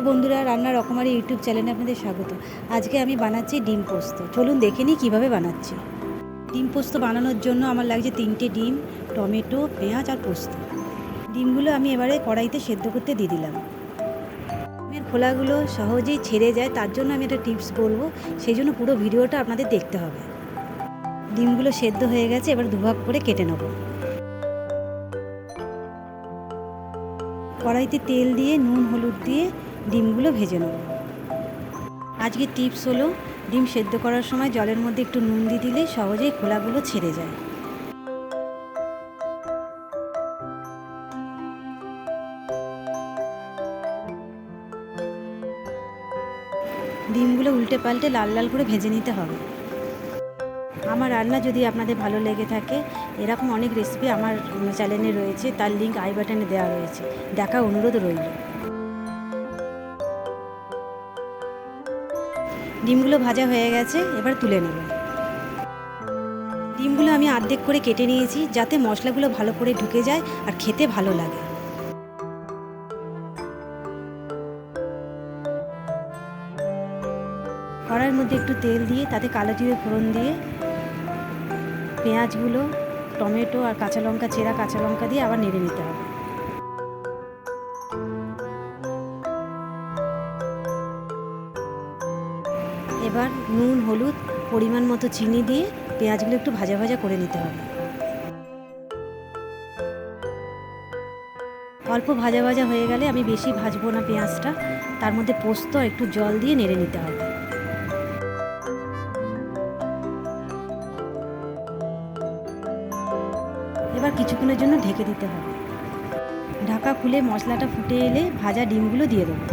Hello বন্ধুরা, রান্না রকমারি ইউটিউব চ্যানেলে আপনাদের স্বাগত। আজকে আমি বানাচ্ছি ডিম পোস্ত। চলুন দেখে নিই কীভাবে বানাচ্ছি। ডিম পোস্ত বানানোর জন্য আমার লাগছে 3টে ডিম, টমেটো, পেঁয়াজ আর পোস্ত। ডিমগুলো আমি এবারে কড়াইতে সেদ্ধ করতে দিয়ে দিলাম। ডিমের খোলাগুলো সহজেই ছেড়ে যায়, তার জন্য আমি একটা টিপস বলবো, সেই জন্য পুরো ভিডিওটা আপনাদের দেখতে হবে। ডিমগুলো সেদ্ধ হয়ে গেছে, এবার দুভাগ করে কেটে নেব। কড়াইতে তেল দিয়ে নুন হলুদ দিয়ে ডিমগুলো ভেজে নেব। আজকে টিপস হলো, ডিম সেদ্ধ করার সময় জলের মধ্যে একটু নুন দিয়ে দিলে সহজেই খোলাগুলো ছেড়ে যায়। ডিমগুলো উল্টে পাল্টে লাল লাল করে ভেজে নিতে হবে। আমার রান্না যদি আপনাদের ভালো লেগে থাকে, এরকম অনেক রেসিপি আমার চ্যানেলে রয়েছে, তার লিঙ্ক আই বাটনে দেওয়া রয়েছে, দেখার অনুরোধ রইল। ডিমগুলো ভাজা হয়ে গেছে, এবার তুলে নেব। ডিমগুলো আমি অর্ধেক করে কেটে নিয়েছি, যাতে মশলাগুলো ভালো করে ঢুকে যায় আর খেতে ভালো লাগে। কড়াইয়ের মধ্যে একটু তেল দিয়ে তাতে কালো জিরে ফোড়ন দিয়ে পেঁয়াজগুলো, টমেটো আর কাঁচা লঙ্কা, চেরা কাঁচা লঙ্কা দিয়ে আবার নেড়ে নিতে হবে। এবার নুন হলুদ পরিমাণ মতো চিনি দিয়ে পেঁয়াজগুলো একটু ভাজা ভাজা করে নিতে হবে। অল্প ভাজা ভাজা হয়ে গেলে, আমি বেশি ভাজবো না পেঁয়াজটা, তার মধ্যে পোস্ত আর একটু জল দিয়ে নেড়ে নিতে হবে। এবার কিছুক্ষণের জন্য ঢেকে দিতে হবে। ঢাকা খুলে মশলাটা ফুটে এলে ভাজা ডিমগুলো দিয়ে দেবো।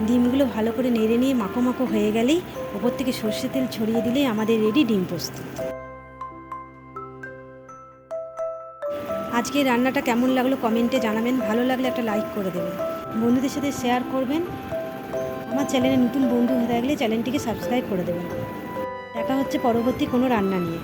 ডিমগুলো ভালো করে নেড়ে নিয়ে মাখো মাখো হয়ে গেলেই ওপর থেকে সর্ষে তেল ছড়িয়ে দিলেই আমাদের রেডি ডিম পোস্ত। আজকে রান্নাটা কেমন লাগলো কমেন্টে জানাবেন, ভালো লাগলে একটা লাইক করে দেবেন, বন্ধুদের সাথে শেয়ার করবেন। আমার চ্যানেলে নতুন বন্ধু হয়ে থাকলে চ্যানেলটিকে সাবস্ক্রাইব করে দেবেন। দেখা হচ্ছে পরবর্তী কোনো রান্না নিয়ে।